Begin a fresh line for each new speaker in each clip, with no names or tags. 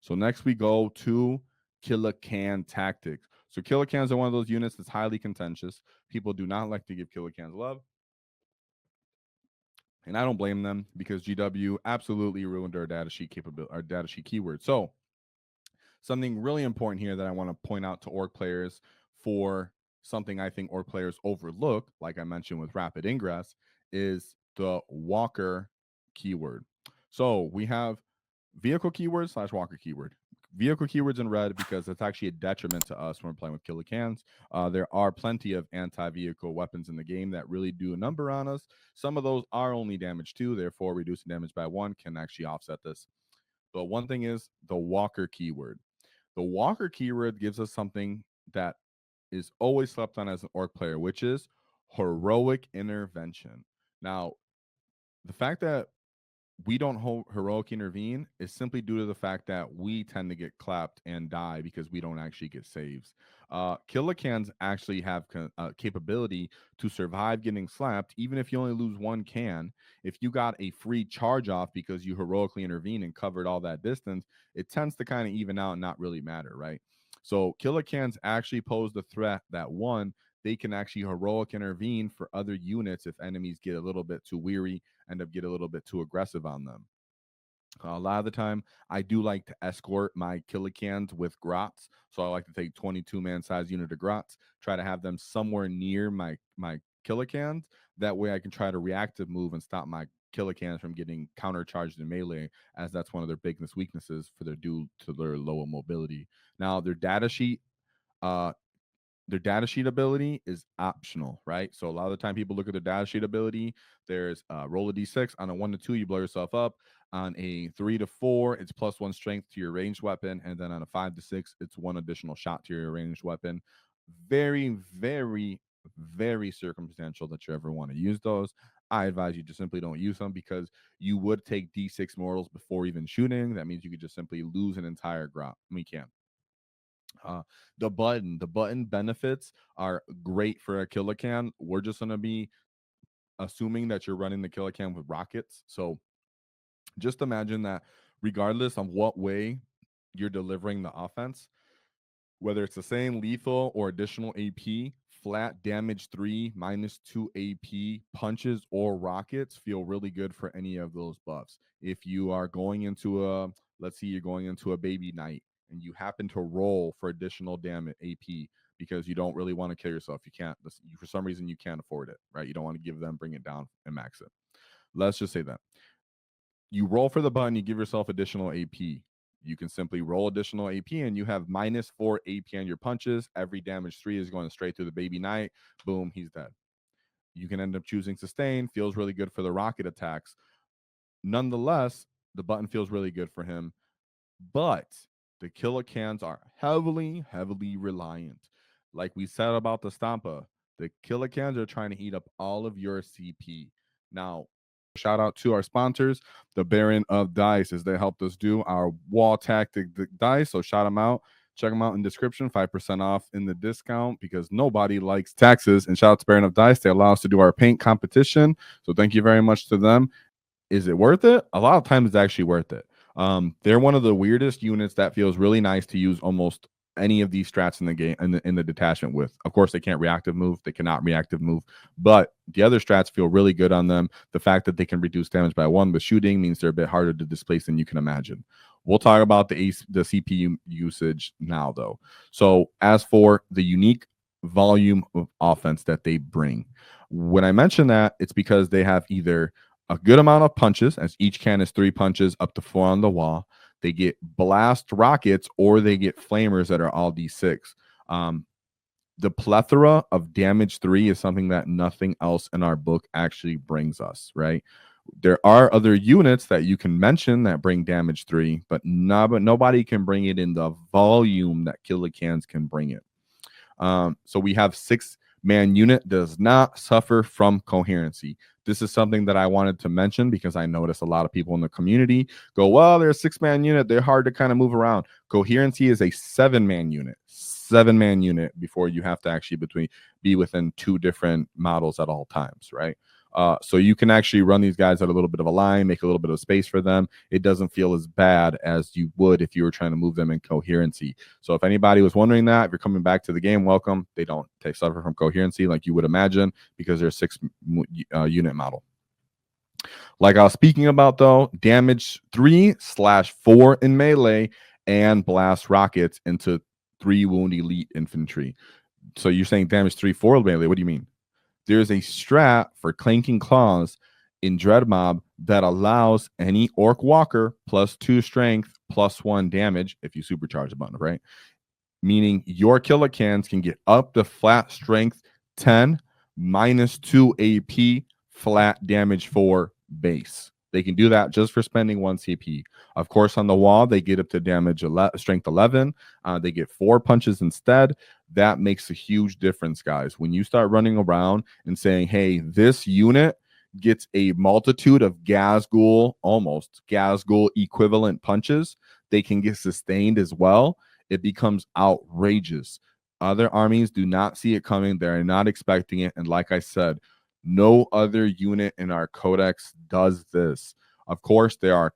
So next we go to Killa Kan tactics. So Killa Kans are one of those units that's highly contentious. People do not like to give Killa Kans love. And I don't blame them because GW absolutely ruined our data sheet capability, our data sheet keyword. So something really important here that I want to point out to org players for something I think org players overlook, like I mentioned with rapid ingress, is the walker keyword. So we have vehicle keyword / walker keyword. Vehicle keywords in red because it's actually a detriment to us when we're playing with Killa Kans. There are plenty of anti-vehicle weapons in the game that really do a number on us. Some of those are only damage 2, therefore reducing damage by 1 can actually offset this. But one thing is the walker keyword. The walker keyword gives us something that is always slept on as an orc player, which is heroic intervention. Now, the fact that we don't heroic intervene is simply due to the fact that we tend to get clapped and die because we don't actually get saves. Killa Kans actually have capability to survive getting slapped, even if you only lose 1 can. If you got a free charge off because you heroically intervened and covered all that distance, it tends to kind of even out and not really matter, right? So Killa Kans actually pose the threat that, one, they can actually heroic intervene for other units if enemies get a little bit too weary, end up get a little bit too aggressive on them. A lot of the time, I do like to escort my Killa Kans with grots. So I like to take 22-man size unit of grots, try to have them somewhere near my Killa Kans. That way I can try to reactive move and stop my Killa Kans from getting countercharged in melee, as that's one of their biggest weaknesses for their due to their lower mobility. Now, uh, their data sheet ability is optional, right? So a lot of the time people look at their data sheet ability. There's roll a d6 on a 1 to 2, you blow yourself up. On a 3 to 4, it's +1 strength to your ranged weapon, and then on a 5 to 6, it's 1 additional shot to your ranged weapon. Very, very, very circumstantial that you ever want to use those. I advise you to simply don't use them because you would take d6 mortals before even shooting. That means you could just simply lose an entire grot. We can't. Uh, the button benefits are great for a Killa Kan. We're just gonna be assuming that you're running the Killa Kan with rockets. So just imagine that regardless of what way you're delivering the offense, whether it's the same lethal or additional AP, flat damage 3, -2 AP, punches or rockets feel really good for any of those buffs. If you are going into let's say you're going into a baby knight and you happen to roll for additional damage AP because you don't really want to kill yourself, you can't, for some reason, you can't afford it, right? You don't want to give them, bring it down and max it. Let's just say that you roll for the button, you give yourself additional AP. You can simply roll additional AP and you have -4 AP on your punches. Every damage 3 is going straight through the baby knight. Boom, he's dead. You can end up choosing sustain. Feels really good for the rocket attacks. Nonetheless, the button feels really good for him. But the Killa Kans are heavily, heavily reliant. Like we said about the Stampa, the Killa Kans are trying to eat up all of your CP. Now, shout out to our sponsors, the Baron of Dice, as they helped us do our Waaaghtaktiks dice. So shout them out. Check them out in the description, 5% off in the discount because nobody likes taxes. And shout out to Baron of Dice. They allow us to do our paint competition. So thank you very much to them. Is it worth it? A lot of times it's actually worth it. They're one of the weirdest units that feels really nice to use almost any of these strats in the game in the detachment with. Of course, they can't reactive move, they cannot reactive move, but the other strats feel really good on them. The fact that they can reduce damage by 1 with shooting means they're a bit harder to displace than you can imagine. We'll talk about the CPU usage now, though. So as for the unique volume of offense that they bring, when I mention that, it's because they have either a good amount of punches, as each can is 3 punches up to 4 on the wall. They get blast rockets or they get flamers that are all D6. The plethora of damage 3 is something that nothing else in our book actually brings us, right? There are other units that you can mention that bring damage 3, but nobody can bring it in the volume that Killa Kans can bring it. So we have 6-man unit does not suffer from coherency. This is something that I wanted to mention because I notice a lot of people in the community go, well, they're a 6-man unit. They're hard to kind of move around. Coherency is a 7-man unit. 7-man unit before you have to actually be within 2 different models at all times, right? So you can actually run these guys at a little bit of a line, make a little bit of space for them. It doesn't feel as bad as you would if you were trying to move them in coherency. So if anybody was wondering that, if you're coming back to the game, welcome. They don't suffer from coherency like you would imagine because they're a 6 unit model. Like I was speaking about, though, damage 3/4 in melee and blast rockets into 3 wound elite infantry. So you're saying damage 3/4 melee? What do you mean? There's a strat for clanking claws in Dread Mob that allows any orc walker +2 strength +1 damage if you supercharge the button, right? Meaning your Killa Kans can get up to flat strength 10 -2 AP flat damage 4 base. They can do that just for spending 1 CP. Of course, on the wall, they get up to damage strength 11. They get 4 punches instead. That makes a huge difference, guys. When you start running around and saying, hey, this unit gets a multitude of almost Gazgul equivalent punches, they can get sustained as well. It becomes outrageous. Other armies do not see it coming. They're not expecting it. And like I said, no other unit in our codex does this. Of course, there are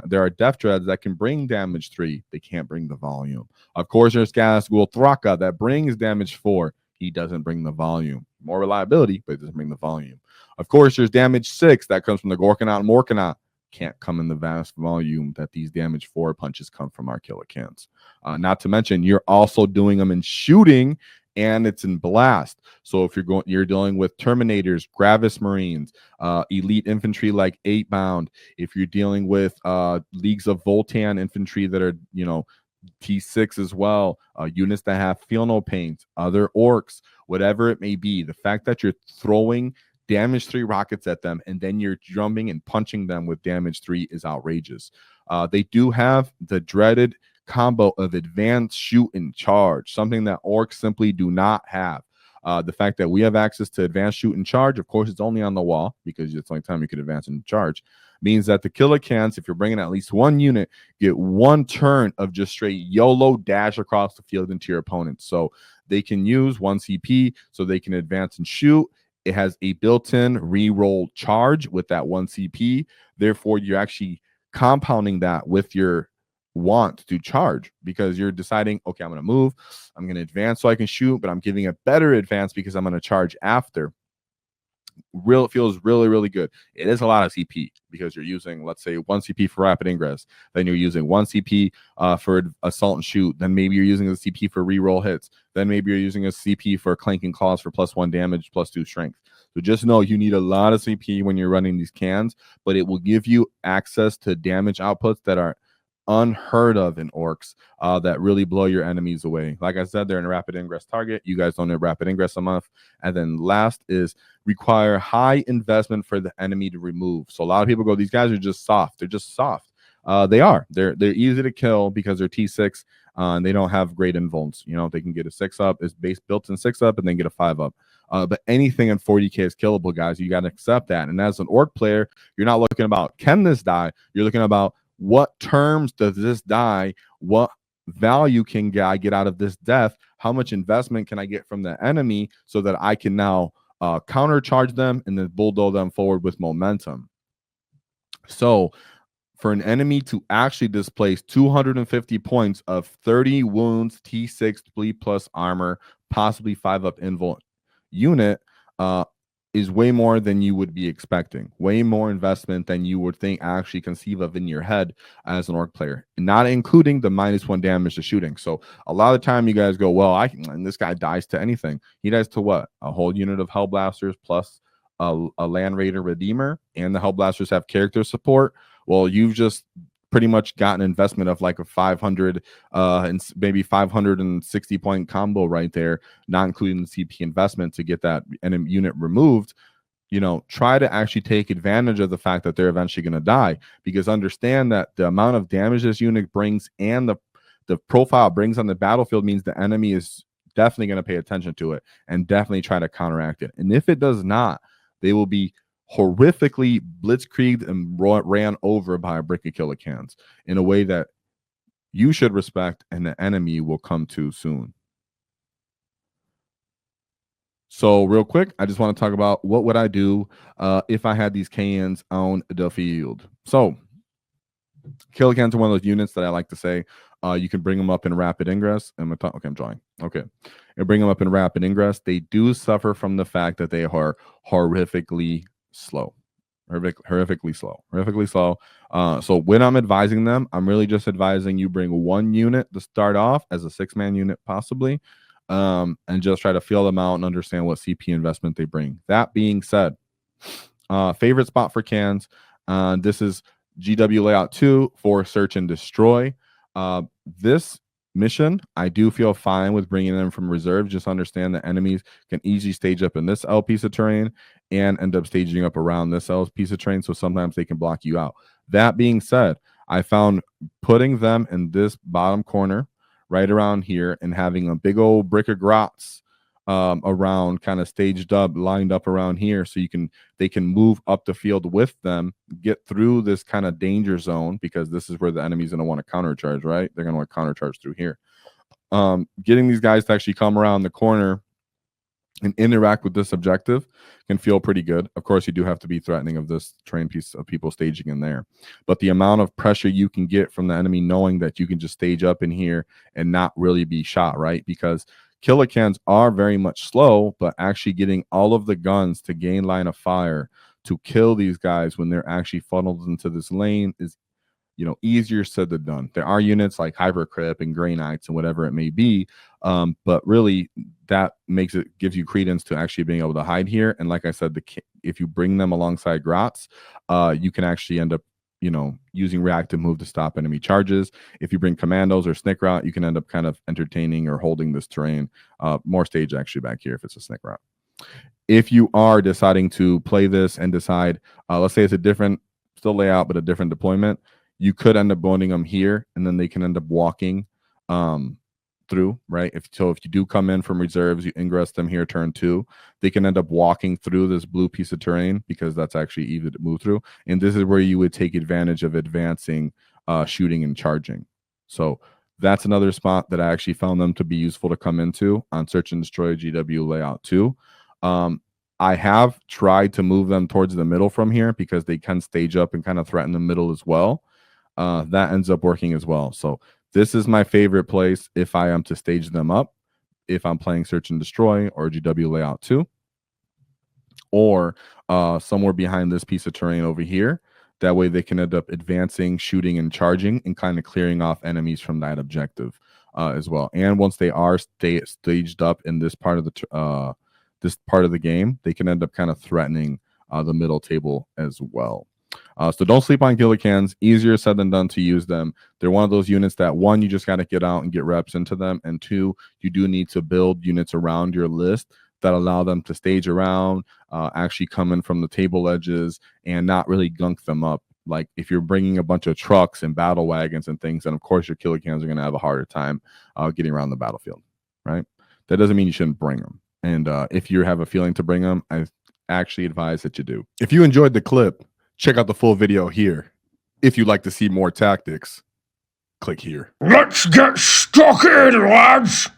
there are Death Dreads that can bring damage 3. They can't bring the volume. Of course, there's Gazgul Thraka that brings damage 4. He doesn't bring the volume. More reliability, but it doesn't bring the volume. Of course, there's damage 6 that comes from the Gorkanaut and Morkanaut. Can't come in the vast volume that these damage 4 punches come from our Killa Kans. Not to mention, you're also doing them in shooting, and it's in blast. So if you're dealing with Terminators, Gravis Marines, elite infantry like 8-bound. If you're dealing with leagues of Voltan infantry that are, T6 as well, units that have feel no pains, other orcs, whatever it may be, the fact that you're throwing damage 3 rockets at them and then you're jumping and punching them with damage 3 is outrageous. They do have the dreaded combo of advanced shoot and charge, something that orcs simply do not have. The fact that we have access to advanced shoot and charge, of course, it's only on the wall because it's the only time you can advance and charge, means that the Killa Kans, if you're bringing at least 1 unit, get 1 turn of just straight YOLO dash across the field into your opponent. So they can use 1 CP so they can advance and shoot. It has a built-in re-roll charge with that 1 CP. Therefore, you're actually compounding that with your want to charge because you're deciding, okay, I'm going to move, I'm going to advance so I can shoot, but I'm giving a better advance because I'm going to charge after. It feels really, really good. It is a lot of CP because you're using, let's say, 1 CP for rapid ingress, then you're using 1 CP for assault and shoot, then maybe you're using a CP for reroll hits, then maybe you're using a CP for clanking claws for +1 damage, +2 strength. So just know you need a lot of CP when you're running these cans, but it will give you access to damage outputs that are unheard of in orcs that really blow your enemies away. Like I said, they're in a rapid ingress target. You guys don't know rapid ingress enough. And then last is require high investment for the enemy to remove. So a lot of people go, these guys are just soft. They're just soft. They are. They're easy to kill because they're T6 and they don't have great invulns. They can get a 6-up, is base built in 6-up, and then get a 5-up. But anything in 40k is killable, guys. You got to accept that. And as an orc player, you're not looking about, can this die? You're looking about, what terms does this die? What value can I get out of this death? How much investment can I get from the enemy so that I can now countercharge them and then bulldoze them forward with momentum? So for an enemy to actually displace 250 points of 30 wounds, T6 bleed plus armor, possibly 5-up invul unit, is way more than you would be expecting. Way more investment than you would actually conceive of in your head as an orc player, not including the -1 damage to shooting. So a lot of the time you guys go, well, and this guy dies to anything. He dies to what? A whole unit of Hellblasters plus a Land Raider Redeemer, and the Hellblasters have character support. Well, you've just pretty much got an investment of like a 500 and maybe 560 point combo right there, not including the CP investment to get that unit removed. Try to actually take advantage of the fact that they're eventually going to die, because understand that the amount of damage this unit brings and the profile it brings on the battlefield means the enemy is definitely going to pay attention to it and definitely try to counteract it. And if it does not, they will be horrifically blitzkrieged and ran over by a brick of Killa Kans in a way that you should respect and the enemy will come to soon. So real quick, I just want to talk about what would I do if I had these cans on the field. So Killa Kans are one of those units that I like to say you can bring them up in rapid ingress. Okay, I'm drawing. Okay. And bring them up in rapid ingress. They do suffer from the fact that they are horrifically slow. Horrifically slow. So when I'm advising them, I'm really just advising you bring one unit to start off as a 6-man unit, possibly, and just try to feel them out and understand what CP investment they bring. That being said, favorite spot for cans. This is GW layout 2 for search and destroy. This mission, I do feel fine with bringing them from reserve. Just understand that enemies can easily stage up in this L piece of terrain and end up staging up around this L piece of terrain. So sometimes they can block you out. That being said, I found putting them in this bottom corner right around here and having a big old brick of grots around, kind of staged up, lined up around here, so they can move up the field with them, get through this kind of danger zone, because this is where the enemy's going to want to countercharge, right? They're going to want to countercharge through here. Getting these guys to actually come around the corner and interact with this objective can feel pretty good. Of course, you do have to be threatening of this terrain piece of people staging in there. But the amount of pressure you can get from the enemy knowing that you can just stage up in here and not really be shot, right? Because Killa Kans are very much slow, but actually getting all of the guns to gain line of fire to kill these guys when they're actually funneled into this lane is, easier said than done. There are units like Hypercrypt and Grey Knights and whatever it may be, but really that gives you credence to actually being able to hide here. And like I said, if you bring them alongside grots, you can actually end up using reactive move to stop enemy charges. If you bring commandos or snick route, you can end up kind of entertaining or holding this terrain. More stage actually back here if it's a snick route. If you are deciding to play this and decide, let's say it's a different still layout but a different deployment, you could end up boning them here, and then they can end up walking through, right? If you do come in from reserves, you ingress them here turn 2, they can end up walking through this blue piece of terrain because that's actually easy to move through. And this is where you would take advantage of advancing, shooting, and charging. So that's another spot that I actually found them to be useful to come into on Search and Destroy GW layout 2. I have tried to move them towards the middle from here because they can stage up and kind of threaten the middle as well. That ends up working as well. So this is my favorite place if I am to stage them up, if I'm playing Search and Destroy or GW layout 2, or somewhere behind this piece of terrain over here. That way they can end up advancing, shooting, and charging, and kind of clearing off enemies from that objective as well. And once they are staged up in this part of the game, they can end up kind of threatening the middle table as well. So don't sleep on Killa Kans. Easier said than done to use them. They're one of those units that, one, you just got to get out and get reps into them, and two, you do need to build units around your list that allow them to stage around, actually come in from the table edges, and not really gunk them up. Like if you're bringing a bunch of trucks and battle wagons and things, then of course your Killa Kans are going to have a harder time getting around the battlefield, right? That doesn't mean you shouldn't bring them. And if you have a feeling to bring them, I actually advise that you do. If you enjoyed the clip, check out the full video here. If you'd like to see more tactics, click here.
Let's get stuck in, lads!